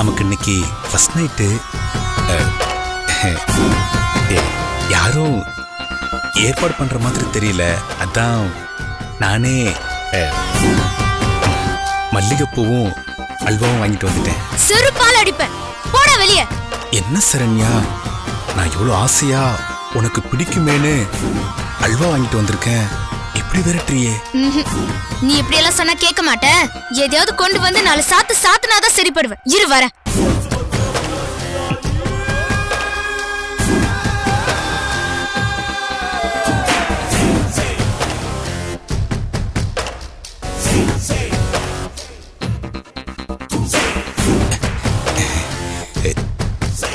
நமக்கு இன்னைக்கு first night. யாரும் ஏற்பாடு பண்ற மாதிரி தெரியல, அதான் நானே மல்லிகைப்பூவும் அல்வாவும் வாங்கிட்டு வந்துட்டேன். செருப்பால் அடிப்பேன், போடா வெளியே. என்ன சரண்யா, நான் இவ்வளவு ஆசையா உனக்கு பிடிக்குமேனு அல்வா வாங்கிட்டு வந்திருக்கேன், இப்படி விரட்டுறியே? நீ இப்படி எல்லாம் சொன்னா கேட்க மாட்டேன். எதையாவது கொண்டு வந்து 4 சாத்து சாத்துனாதான் சரிப்படுவேன். இரு வரேன்.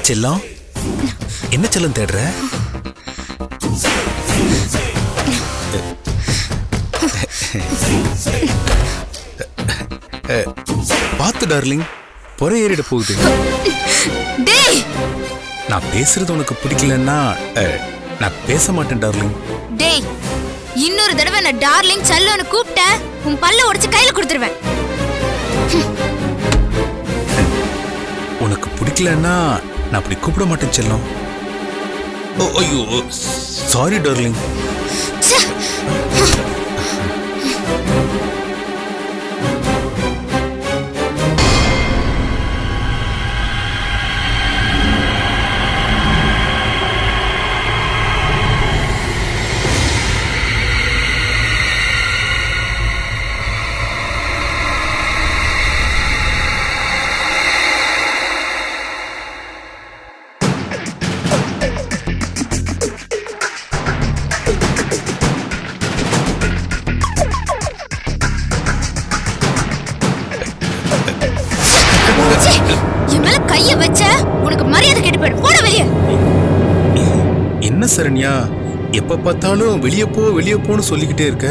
செல்லம், என்ன செல்லம் தேடுற? பாத்து டார்லிங், பொறை ஏறிட போகுது. நான் பேசுறது உனக்கு பிடிக்கலன்னா நான் பேச மாட்டேன் டார்லிங். டேய், இன்னொரு தடவை நான் டார்லிங் செல்லோன்னு கூப்பிட்டேன், உன் பல்ல உடைச்சு கையில கொடுத்துருவேன். உனக்கு பிடிக்கலன்னா நான் அப்படி கூப்பிட மாட்டேன் செல்லம். ஓ ஐயோ, சாரி டார்லிங். என்ன சரண்யா, எப்ப பார்த்தாலும் வெளியே போன்னு சொல்லிக்கிட்டே இருக்க?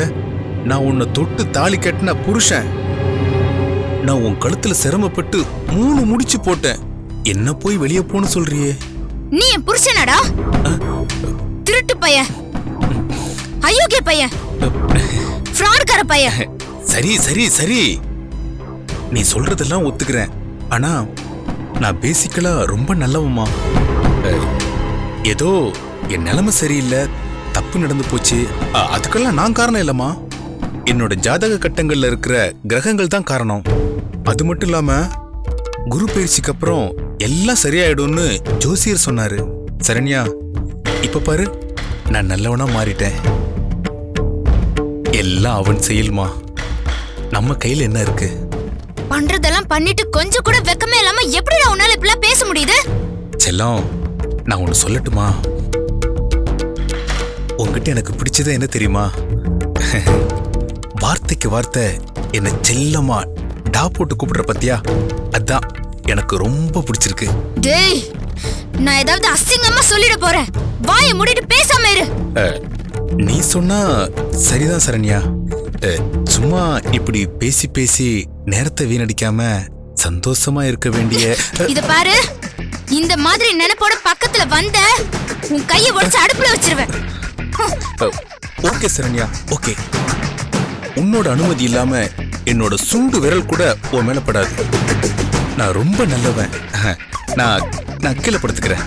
நான் உன்னை தொட்டு தாலி கட்டின புருஷன். நான் உன் கழுத்துல சிரமப்பட்டு 3 முடிச்சு போட்டேன், என்ன போய் வெளியே போன்னு சொல்றியே? நீ என் புருஷனாடா? திருட்டு பையன், அயோக்கிய பையன், ஃப்ராட்கார பையன். சரி சரி சரி, நீ சொல்றதெல்லாம் ஒத்துக்கிறேன். ஆனா நான் பேசிக்கலா ரொம்ப நல்லவம்மா. ஏதோ என் நிலைமை சரியில்லை, தப்பு நடந்து போச்சு, அதுக்கெல்லாம் நான் காரணம் இல்லம்மா. என்னோட ஜாதக கட்டங்கள்ல இருக்கிற கிரகங்கள் தான் காரணம். அது மட்டும் இல்லாம குரு பயிற்சிக்கு அப்புறம் எல்லாம் சரியாயிடும்னு ஜோசியர் சொன்னாரு. சரண்யா, இப்ப பாரு, நான் நல்லவனா மாறிட்டேன். எல்லாம் அவன் செயல்மா. நம்ம கையில என்ன இருக்கு? பண்றதெல்லாம் பண்ணிட்டு கொஞ்சம் கூட வெக்கமே இல்லாம எப்படிடா உன்னால இப்படிலாம் பேச முடியுது? செல்லம், நான் ஒன்னு சொல்லட்டுமா? உங்ககிட்ட எனக்கு பிடிச்சது என்ன தெரியுமா? வார்த்தைக்கு வார்த்தை என்ன செல்லமா டா போட்டு கூப்பிடுற பத்தியா, அதான் எனக்கு ரொம்ப பிடிச்சிருக்கு. டேய், நான் ஏதாவது அசிங்கமா சொல்லிட போறேன், வாயை மூடிட்டு பேசாம இரு. நீ சொன்னா சரிதான் சரண்யா. சும்மா இப்படி பேசி பேசி நேரத்தை வீணடிக்காம சந்தோஷமா இருக்க வேண்டிய. இத பாரு, இந்த மாதிரி நினைப்போட பக்கத்துல வந்த உன் கையை உடைச்சு அடுப்புல வச்சிருவேன். Okay Saranya, okay. உன்னோட அனுமதி இல்லாம என்னோட சுண்டு விரல் கூட உன் மேல படாது. நான் ரொம்ப நல்லவன். நான் கீழே படுத்துக்கிறேன்.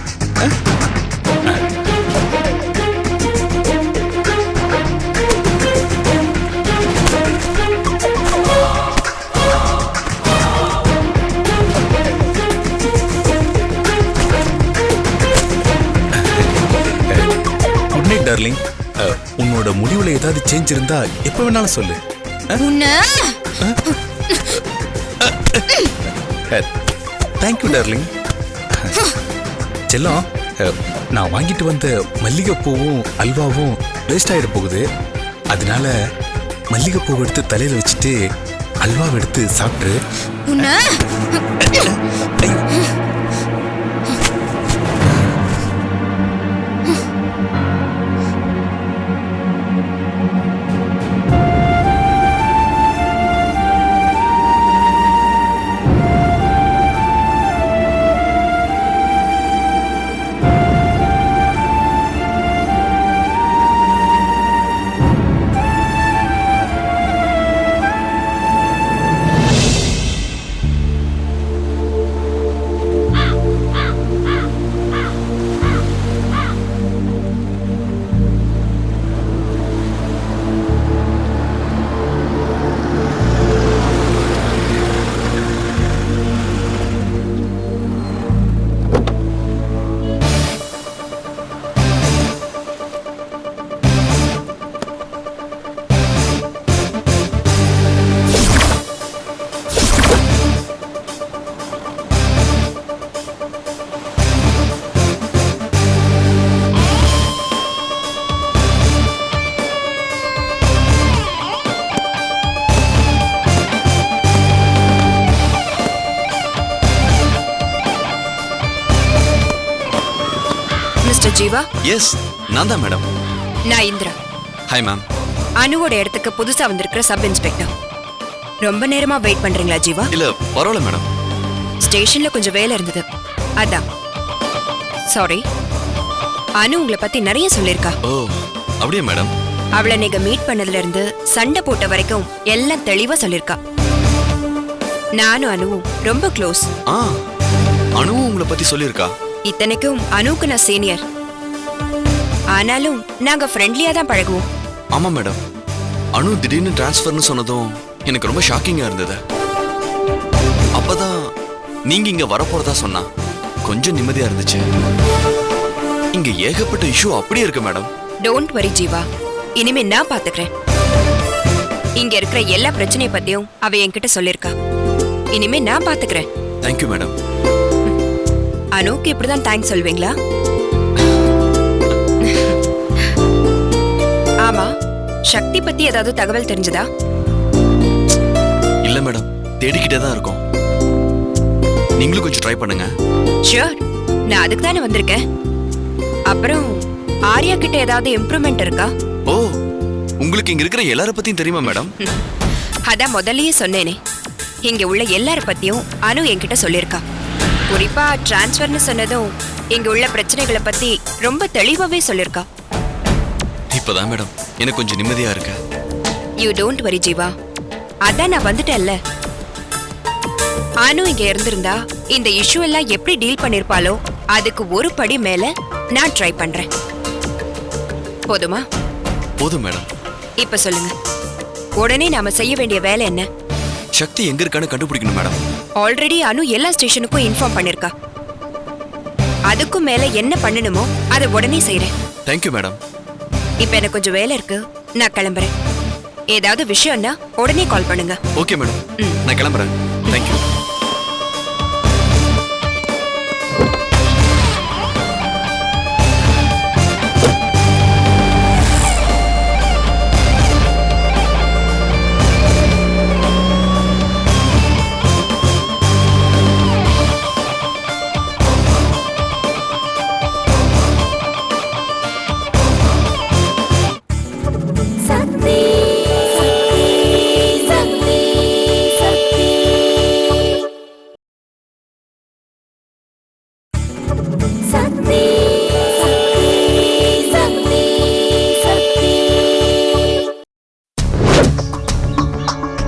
Good night darling. உன்னோட முடிவுல ஏதாவது சேஞ்ச் இருந்தா எப்ப வேணாலும் சொல்லு. Thank you darling. செல்லம், நான் வாங்கிட்டு வந்த மல்லிகைப்பூவும் அல்வாவும் வேஸ்ட் ஆயிட போகுது. அதனால மல்லிகைப்பூவை எடுத்து தலையில வச்சுட்டு அல்வாவை எடுத்து சாப்பிட்டு. மிஸ்டர் ஜீவா, எஸ் நான் தான் மேடம். நான் இந்திரா. Hi ma'am. அனுவோட இடத்துக்கு புதுசா வந்திருக்கிற சப் இன்ஸ்பெக்டர். ரொம்ப நேரமா வெயிட் பண்றீங்களா ஜீவா? இல்ல பரவாயில்ல மேடம். ஸ்டேஷன்ல கொஞ்சம் வேலை இருந்தது, அதான். சாரி. அனு உங்களை பத்தி நிறைய சொல்லிருக்கா. ஓ அப்படியே மேடம். அவளை நீங்க மீட் பண்ணதுல இருந்து சண்டை போட்ட வரைக்கும் எல்லாம் தெளிவா சொல்லிருக்கா. நானும் அனுவும் ரொம்ப க்ளோஸ். அனுவும் உங்களை பத்தி சொல்லிருக்கா? இத்தனைக்கும் அனுவுக்கு நான் சீனியர். ஆனாலும் நாங்க ஃப்ரெண்ட்லியா தான் பழகுவோம். ஆமா மேடம். அனு திடீர்னு டிரான்ஸ்ஃபர்னு சொன்னதும் எனக்கு ரொம்ப ஷாக்கிங்கா இருந்தது. அப்பதான் நீங்க இங்க வரப்போறதா சொன்னா கொஞ்சம் நிம்மதியா இருந்துச்சு. இங்க ஏகப்பட்ட இஷ்யூ அப்படியே இருக்கு மேடம். டோன்ட் வரி ஜீவா, இனிமே நான் பாத்துக்கிறேன். இங்க இருக்கிற எல்லா பிரச்சனைய பத்தியும் அவ என்கிட்ட சொல்லிருக்கா. இனிமே நான் பாத்துக்கிறேன். Thank you madam. அனுக்கு இப்படிதான் தேங்க்ஸ் சொல்வீங்களா? ஆமா, சக்தி பத்தி ஏதாவது தகவல் தெரிஞ்சதா? இல்ல மேடம், தேடிக்கிட்டே தான் இருக்கோம். நீங்களும் கொஞ்சம் ட்ரை பண்ணுங்க. ஷூர், நான் அதுக்கு தானே வந்திருக்கேன். அப்புறம் ஆர்யா கிட்ட ஏதாவது இம்ப்ரூவ்மெண்ட் இருக்கா? ஓ, உங்களுக்கு இங்க இருக்கிற எல்லார பத்தியும் தெரியுமா மேடம்? அதான் முதல்லயே சொன்னேனே, இங்க உள்ள எல்லார பத்தியும் அனு என்கிட்ட சொல்லிருக்கா. குறிப்பா டிரான்ஸ்ஃபர்னு சொன்னதும் இங்க உள்ள பிரச்சனைகளை பத்தி ரொம்ப தெளிவாவே சொல்லிருக்கா. இப்பதான் மேடம் எனக்கு கொஞ்சம் நிம்மதியா இருக்கு. யூ டோன்ட் வரி ஜீவா, அதான் நான் வந்துட்டேன்ல. அனு இங்க இருந்திருந்தா இந்த இஷ்யூ எல்லாம் எப்படி டீல் பண்ணிருப்பாளோ அதுக்கு ஒரு படி மேல நான் ட்ரை பண்றேன். போதுமா? போதும் மேடம். இப்ப சொல்லுங்க, உடனே நாம செய்ய வேண்டிய வேலை என்ன? சக்தி எங்க இருக்கான்னு கண்டுபிடிக்கணும் மேடம். ஆல்ரெடி அனு எல்லா ஸ்டேஷனுக்கும் இன்ஃபார்ம் பண்ணிருக்கா. அதுக்கும் மேல என்ன பண்ணணுமோ அதை உடனே செய்யறேன். Thank you madam. இப்ப எனக்கு கொஞ்சம் வேலை இருக்கு, நான் கிளம்புறேன். ஏதாவது விஷயம்னா உடனே கால் பண்ணுங்க. ஓகே மேடம், நான் கிளம்புறேன். தேங்க்யூ.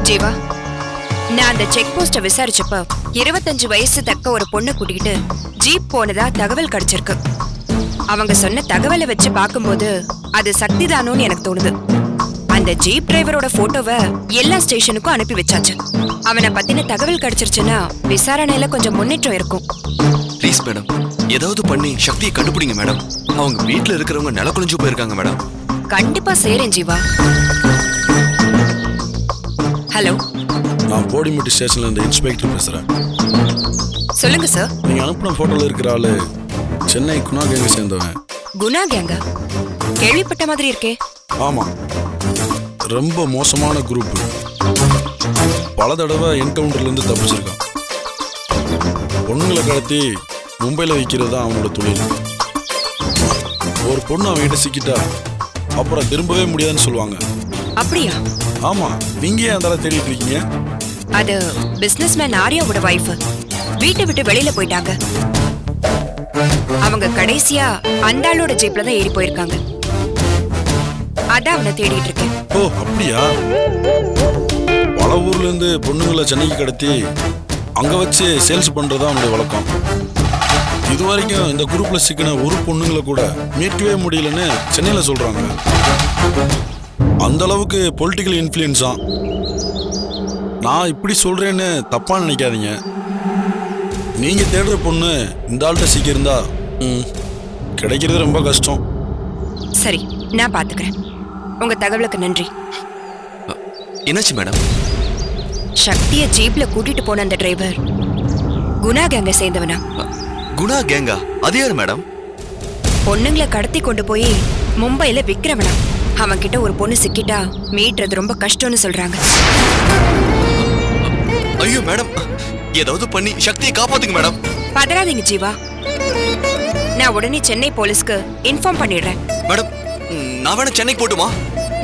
ஜீவா, நான் அந்த செக் போஸ்ட விசாரிச்சப்ப 25 வயசு தக்க ஒரு பொண்ணு கூட்டிக்கிட்டு ஜீப் போனதா தகவல் கிடைச்சிருக்கு. அவங்க சொன்ன தகவலை வச்சு பார்க்கும்போது அது சக்தி தானோன்னு எனக்கு தோணுது. அந்த ஜீப் டிரைவரோட போட்டோவை எல்லா ஸ்டேஷனுக்கும் அனுப்பி வச்சாச்சு. அவனை பத்தின தகவல் கிடைச்சிருச்சுன்னா விசாரணையில கொஞ்சம் முன்னேற்றம் இருக்கும். ப்ளீஸ் மேடம், ஏதாவது பண்ணி சக்தியை கண்டுபிடிங்க மேடம். அவங்க வீட்டுல இருக்கிறவங்க நில குளிஞ்சு போயிருக்காங்க மேடம். கண்டிப்பா செய்றேன் ஜீவா. ஹலோ, நான் போடிமெட்டி ஸ்டேஷன்ல இருந்து இன்ஸ்பெக்டர் பேசுறேன். சொல்லுங்க சார். நீங்க அனுப்பின போட்டோல இருக்கிற ஆளு சென்னை குணா கேங்க சேர்ந்தவன். குணா கேங்க? கேள்விப்பட்ட மாதிரி இருக்கே. ஆமா, ரொம்ப மோசமான குரூப். பல தடவை என்கவுண்டர்ல இருந்து தப்பிச்சிருக்கான். பொண்ணுங்களை கடத்தி மும்பையில் வைக்கிறது தான் அவனோட தொழில். ஒரு பொண்ணு அவன்கிட்ட சிக்கிட்டா அப்புறம் திரும்பவே முடியாதுன்னு சொல்லுவாங்க. அப்படியா? ஆமா, நீங்க ஏன் அந்த தேடிட்டு இருக்கீங்க? அது பிசினஸ்மேன் ஆர்யாவோட வைஃப். வீட்டை விட்டு வெளியில போயிட்டாங்க. அவங்க கடைசியா அந்த ஆளோட ஜீப்ல தான் ஏறி போயிருக்காங்க. அதான் அவனை தேடிட்டு இருக்கேன். ஓ அப்படியா? பல ஊர்ல இருந்து பொண்ணுங்களை சென்னைக்கு கடத்தி அங்க வச்சு சேல்ஸ் பண்றதா அவனுடைய வழக்கம். இது வரைக்கும் இந்த குரூப்ல சிக்கின ஒரு பொண்ணுங்களை கூட மீட்கவே முடியலன்னு சென்னையில சொல்றாங்க. அந்த அளவுக்கு பொலிட்டிக்கல் இன்ஃப்ளூயன்ஸா. நான் இப்படி சொல்றேன்னு தப்பா நினைக்காதீங்க. நீங்க தேடுற பொண்ணு இந்த ஆள்கிட்ட சிக்கியிருந்தா கிடைக்கிறது ரொம்ப கஷ்டம். சரி, நான் பாத்துக்கிறேன். உங்க தகவலுக்கு நன்றி. என்னாச்சு மேடம்? சக்திய ஜீப்ல கூட்டிட்டு போன அந்த டிரைவர் குணா கேங்க சேர்ந்தவனா? குணா கேங்கா? அது யாரு மேடம்? பொண்ணுங்களை கடத்தி கொண்டு போய் மும்பைல விக்கிறவனா. அவன் கிட்ட ஒரு பொண்ணு சிக்கிட்டா மீட்றது ரொம்ப கஷ்டம்னு சொல்றாங்க. ஐயோ மேடம், ஏதாவது பண்ணி சக்தியை காப்பாத்துங்க மேடம். பதறாதீங்க ஜீவா, நான் உடனே சென்னை போலீஸ்க்கு இன்ஃபார்ம் பண்ணிடுறேன். மேடம் நான் வேணா சென்னைக்கு போட்டுமா?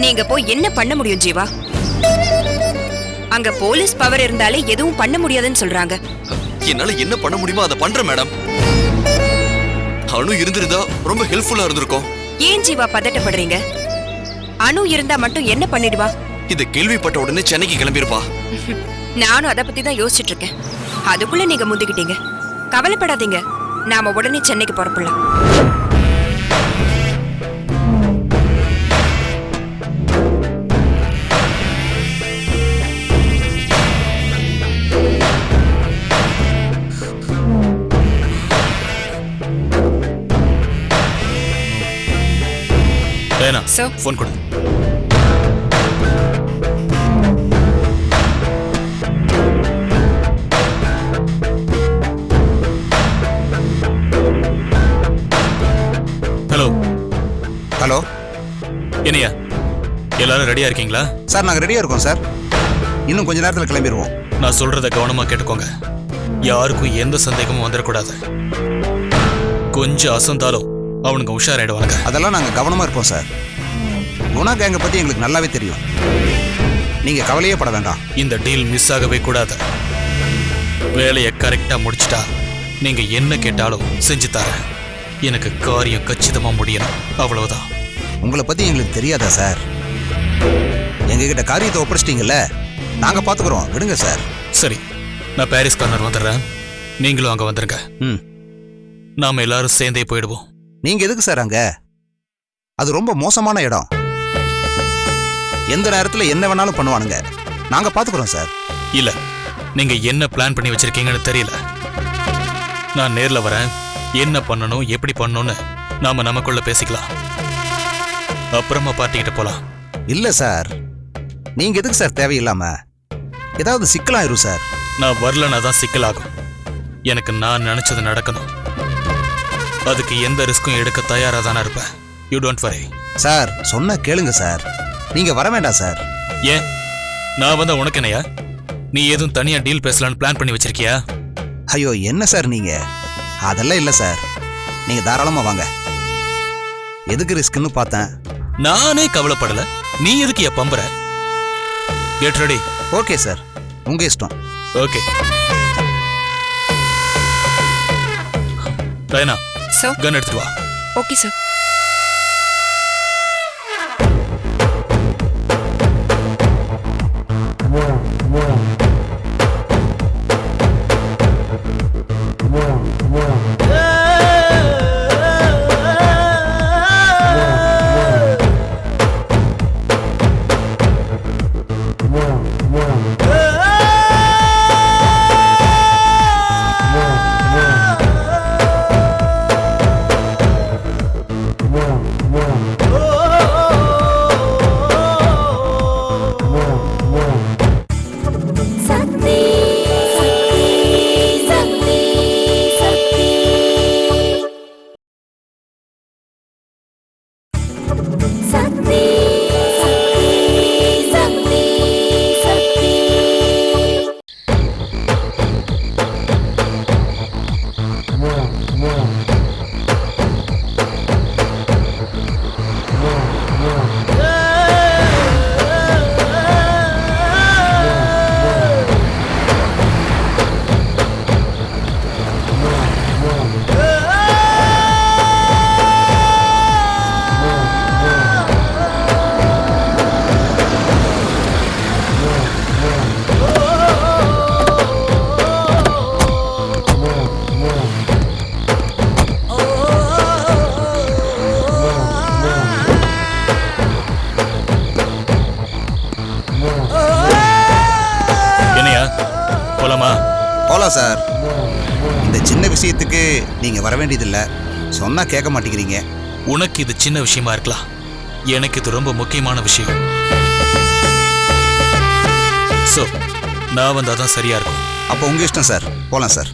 நீங்க போய் என்ன பண்ண முடியும் ஜீவா? அங்க போலீஸ் பவர் இருந்தாலே எதுவும் பண்ண முடியாதுன்னு சொல்றாங்க. என்னால என்ன பண்ண முடியுமோ அதை பண்றேன் மேடம். அனு இருந்திருந்தா ரொம்ப ஹெல்ப்ஃபுல்லா இருந்திருக்கும். ஏன் ஜீவா பதட்டப்படுறீங்க? அனு இருந்தா மட்டும் என்ன பண்ணிடுவா? இத கேள்விப்பட்ட உடனே சென்னைக்கு கிளம்பிருப்பா. நானும் அத பத்தி தான் யோசிச்சுட்டு இருக்கேன். அதுக்குள்ள நீங்க முந்திக்கிட்டீங்க. கவலைப்படாதீங்க, நாம உடனே சென்னைக்கு புறப்படலாம். Sir. ஃபோன் கொடு. ஹலோ ஹலோ, என்னையா எல்லாரும் ரெடியா இருக்கீங்களா? சார் நாங்கள் ரெடியாக இருக்கோம் சார். இன்னும் கொஞ்ச நேரத்தில் கிளம்பிடுவோம். நான் சொல்றத கவனமா கேட்டுக்கோங்க. யாருக்கும் எந்த சந்தேகமும் வந்துடக்கூடாது. கொஞ்சம் அசந்தாலும் அவனுங்க உஷாராயிடுவாங்க. அதெல்லாம் நாங்கள் கவனமாக இருப்போம் சார். குணா கேங்கை பற்றி எங்களுக்கு நல்லாவே தெரியும். நீங்கள் கவலையே பட வேண்டாம். இந்த டீல் மிஸ் ஆகவே கூடாது. வேலையை கரெக்டா முடிச்சிட்டா நீங்க என்ன கேட்டாலும் செஞ்சு தரேன். எனக்கு காரியம் கச்சிதமா முடியணும், அவ்வளவுதான். உங்களை பற்றி எங்களுக்கு தெரியாதா சார்? எங்ககிட்ட காரியத்தை ஒப்படைச்சிட்டீங்கல்ல, நாங்கள் பார்த்துக்குறோம், விடுங்க சார். சரி, நான் பாரிஸ் கார்னர் வந்துடுறேன். நீங்களும் அங்க வந்துருங்க. ம், நாம எல்லாரும் சேர்ந்தே போயிடுவோம். நீங்கள் எதுக்கு சார் அங்கே? அது ரொம்ப மோசமான இடம். எந்த நேரத்தில் என்ன வேணாலும் பண்ணுவானுங்க. நாங்கள் பார்த்துக்குறோம் சார். இல்ல, நீங்க என்ன பிளான் பண்ணி வச்சிருக்கீங்கன்னு தெரியல. நான் நேர்ல வரேன். என்ன பண்ணணும், எப்படி பண்ணணும்னு நாம நமக்குள்ள பேசிக்கலாம். அப்புறமா பார்ட்டிக்கிட்ட போலாம். இல்லை சார், நீங்கள் எதுக்கு சார் தேவையில்லாம ஏதாவது சிக்கலாயிரும் சார். நான் வரலன்னா தான் சிக்கலாகும். எனக்கு நான் நினைச்சது நடக்கணும். அதுக்கு எந்த ரிஸ்க்கும் எடுக்க தயாரா தானே இருப்பேன். You don't worry. சார் சொன்ன கேளுங்க சார். நீங்கள் வர வேண்டாம் சார். ஏன் நான் வந்தா உனக்கு என்னையா? நீ எதுவும் தனியா டீல் பேசலான்னு பிளான் பண்ணி வச்சிருக்கியா? ஐயோ என்ன சார் நீங்கள்? அதெல்லாம் இல்லை சார், நீங்கள் தாராளமாக வாங்க. எதுக்கு ரிஸ்க்குன்னு பார்த்தேன். நானே கவலைப்படல, நீ எதுக்கு பம்புற? Get ready. ஓகே சார், உங்கள் இஷ்டம். Okay Raina, sir. கன் எடுத்துட்டு வா. Okay sir. போலாம் சார். இந்த சின்ன விஷயத்துக்கு நீங்க வர வேண்டியதில்லை. சொன்னா கேட்க மாட்டேங்கிறீங்க. உனக்கு இது சின்ன விஷயமா இருக்கலாம், எனக்கு இது ரொம்ப முக்கியமான விஷயம். சோ நான் வந்தாதான் சரியா இருக்கும். அப்போ உங்க இஷ்டம் சார், போலாம் சார்.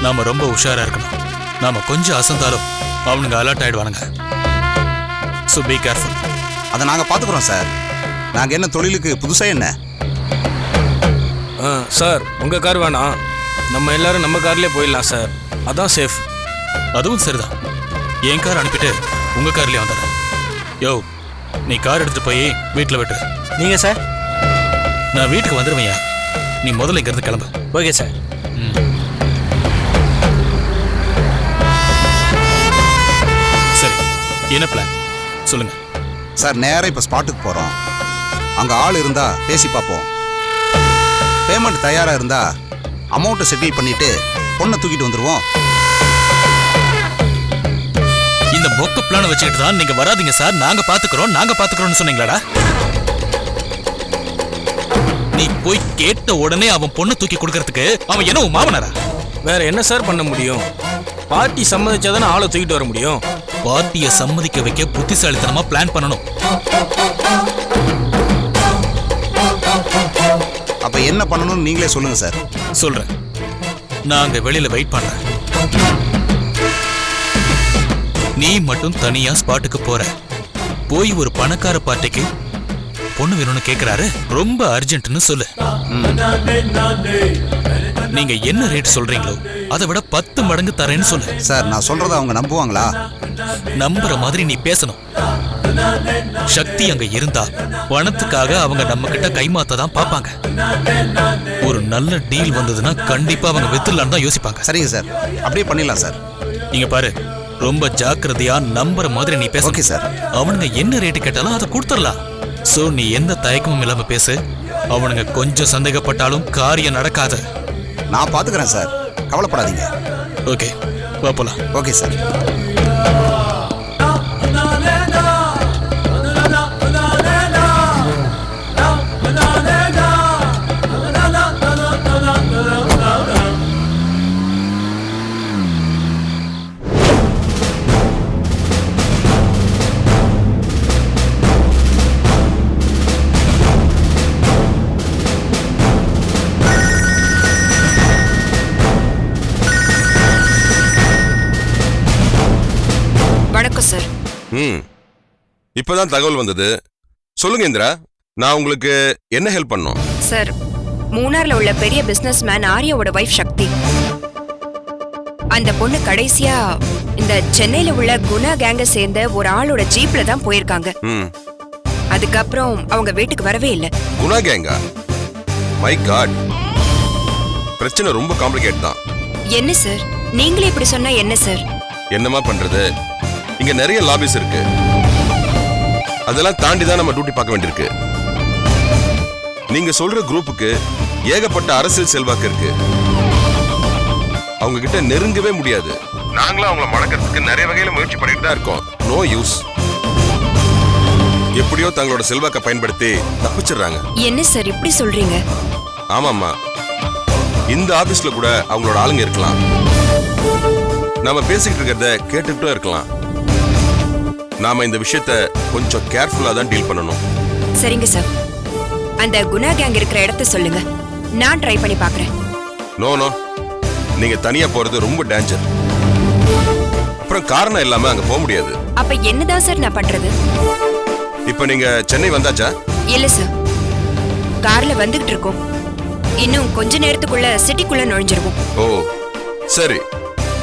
நாம ரொம்ப உஷாரா இருக்கணும். நாம கொஞ்சம் அசந்தாலும் அவனுங்க அலர்ட் ஆயிடுவானுங்க. So be careful. அதை நாங்க பாத்துக்கிறோம் சார். நாங்க என்ன தொழிலுக்கு புதுசா என்ன? சார் உங்க கார் வேணாம், நம்ம எல்லாரும் நம்ம கார்லயே போயிடலாம் சார், அதான் சேஃப். அதுவும் சரிதான். என் கார் அனுப்பிட்டு உங்க கார்லயே வந்துடுறேன். யோ, நீ கார் எடுத்துட்டு போய் வீட்டுல விட்டு. நீங்க சார்? நான் வீட்டுக்கு வந்துடுவேயா, நீ முதல்ல இங்க இருந்து கிளம்பு. Okay sir. சரி, என்ன பிளான் சொல்லுங்க. சார் நேரா இப்போ ஸ்பாட்டுக்கு போகிறோம். அங்கே ஆள் இருந்தா பேசி பார்ப்போம். பேமெண்ட் தயாராக இருந்தா அமௌண்ட்டை செட்டில் பண்ணிட்டு பொண்ணை தூக்கிட்டு வந்துடுவோம். இந்த மொக்க பிளான வச்சுக்கிட்டு தான் நீங்க வராதீங்க சார், நாங்க பாத்துக்கிறோம்னு சொன்னீங்களாடா? நீ போய் கேட்ட உடனே அவன் பொண்ணை தூக்கி கொடுக்கறதுக்கு அவன் என்ன உன் மாமனாரா? வேற என்ன சார் பண்ண முடியும்? பார்ட்டி சம்மதிச்சாதானே ஆளை தூக்கிட்டு வர முடியும். பார்ட்டியை சம்மதிக்க வைக்க புத்திசாலித்தனமா பிளான் பண்ணணும். அப்போ என்ன பண்ணணும்னு நீங்களே சொல்லுங்க சார். சொல்றேன், நான் அங்க வெளியில வெயிட் பண்றேன். நீ மட்டும் தனியா ஸ்பாட்டுக்கு போற. போய் ஒரு பணக்கார பார்ட்டிக்கு பொண்ணு வேணும்னு கேக்குறாரு, ரொம்ப அர்ஜென்ட்னு சொல்லு. நீங்க என்ன ரேட் சொல்றீங்களோ அதை விட 10 மடங்கு தரேன்னு சொல்லு. சார் நான் சொல்றத அவங்க நம்புவாங்களா? நம்புற மாதிரி நீ பேசணும். சக்தி அங்க இருந்தா பணத்துக்காக அவங்க நம்ம கிட்ட கைமாத்த தான் பாப்பாங்க. ஒரு நல்ல டீல் வந்ததுன்னா கண்டிப்பா அவங்க வித்துலான்னு தான் யோசிப்பாங்க. சரிங்க சார், அப்படியே பண்ணிடலாம் சார். நீங்க பாரு, ரொம்ப ஜாக்கிரதையா நம்புற மாதிரி நீ பேச. Okay sir. அவனுங்க என்ன ரேட்டு கேட்டாலும் அதை கொடுத்துடலாம். சோ நீ எந்த தயக்கமும் இல்லாம பேசு. அவனுங்க கொஞ்சம் சந்தேகப்பட்டாலும் காரியம் நடக்காத. நான் பாத்துக்கிறேன் சார், கவலைப்படாதீங்க. ஓகே, வா போலாம். Okay sir. வணக்கம் சார். இப்பதான் தகவல் வந்தது. சொல்லுங்க இந்திரா, நான் உங்களுக்கு என்ன ஹெல்ப் பண்ணோம்? சார், மூணார்ல உள்ள பெரிய பிசினஸ் மேன் ஆர்யாவோட வைஃப் சக்தி, அந்த பொண்ணு கடைசியா இந்த சென்னையில உள்ள குணா கேங்க சேர்ந்த ஒரு ஆளோட ஜீப்ல தான் போயிருக்காங்க. அதுக்கப்புறம் அவங்க வீட்டுக்கு வரவே இல்லை. குணா கேங்கா? மை காட், பிரச்சனை ரொம்ப காம்ப்ளிகேட் தான். என்ன சார், நீங்களே இப்படி சொன்னா என்ன சார்? என்னமா பண்றது, இங்க நிறைய லாபிஸ் இருக்கு. அதெல்லாம் தாண்டி தான் நம்ம டியூட்டி பார்க்க வேண்டியிருக்கு. நீங்க சொல்ற குரூப்புக்கு ஏகப்பட்ட அரசியல் செல்வாக்கு இருக்கு. அவங்க கிட்ட நெருங்கவே முடியாது. நாங்களும் அவங்கள மடக்கிறதுக்கு நிறைய வகையில முயற்சி பண்ணிட்டு தான் இருக்கோம். No use. எப்படியோ தங்களோட செல்வாக்கை பயன்படுத்தி தப்பிச்சிடுறாங்க. என்ன சார் இப்படி சொல்றீங்க? ஆமாம்மா, இந்த ஆபீஸ்ல கூட அவங்களோட ஆளுங்க இருக்கலாம். நாம பேசிக்கிட்டு இருக்கிறத கேட்டுக்கிட்டும் இருக்கலாம். நாம இந்த விஷயத்த கொஞ்சம் கேர்ஃபுல்லா தான் டீல் பண்ணணும். சரிங்க சார், அந்த குணா கேங் இருக்கிற இடத்த சொல்லுங்க, நான் ட்ரை பண்ணி பார்க்கறேன். நோ நோ, நீங்க தனியா போறது ரொம்ப டேஞ்சர். அப்புறம் காரணம் இல்லாம அங்க போக முடியாது. அப்ப என்னதான் சார் நான் பண்றது? இப்ப நீங்க சென்னை வந்தாச்சா? இல்ல சார், கார்ல வந்துகிட்டு இருக்கோம். இன்னும் கொஞ்ச நேரத்துக்குள்ள சிட்டிக்குள்ள நுழைஞ்சிருவோம். ஓ சரி,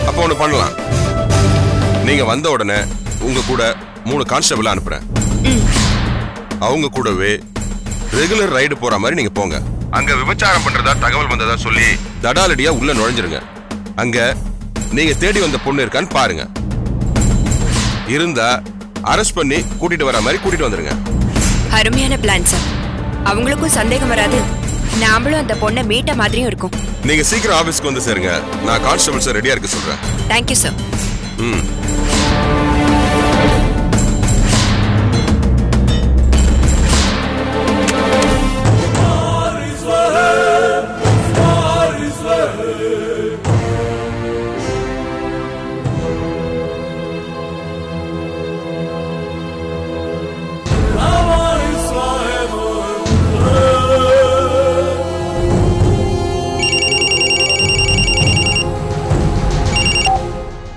அப்ப ஒண்ணு பண்ணலாம். நீங்க வந்த உடனே உங்க கூட 3 கான்ஸ்டபிள் அனுப்புறேன். அவங்க கூடவே ரெகுலர் ரைடு போற மாதிரி நீங்க போங்க. அங்க விபச்சாரம் பண்றதா தகவல் வந்ததா சொல்லி தடாலடியா உள்ள நுழைஞ்சிருங்க. அங்க நீங்க தேடி வந்த பொண்ணு இருக்கான்னு பாருங்க. இருந்தா அரெஸ்ட் பண்ணி கூட்டிட்டு வர மாதிரி கூட்டிட்டு வந்துருங்க. அருமையான பிளான் சார். அவங்களுக்கும் சந்தேகம் வராது, நாமளும் அந்த பொண்ணை மீட்ட மாதிரியும் இருக்கும். நீங்க சீக்கிரம் ஆபீஸ்க்கு வந்து சேருங்க. நான் கான்ஸ்டபிள்ஸ் ரெடியா இருக்க சொல்றேன். Thank you sir.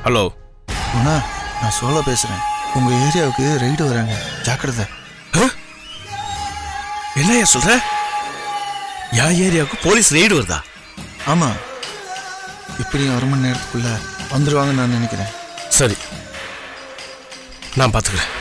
ஹலோ அண்ணா, நான் சோலா பேசுறேன். உங்க ஏரியாவுக்கு ரைடு வராங்க, ஜாக்கிரதை. என்னையா சொல்ற? என் ஏரியாவுக்கு போலீஸ் ரெய்டு வருதா? ஆமா, இப்படியும் 1 மணி நேரத்துக்குள்ள வந்துருவாங்கன்னு நான் நினைக்கிறேன். சரி, நான் பார்த்துக்கிறேன்.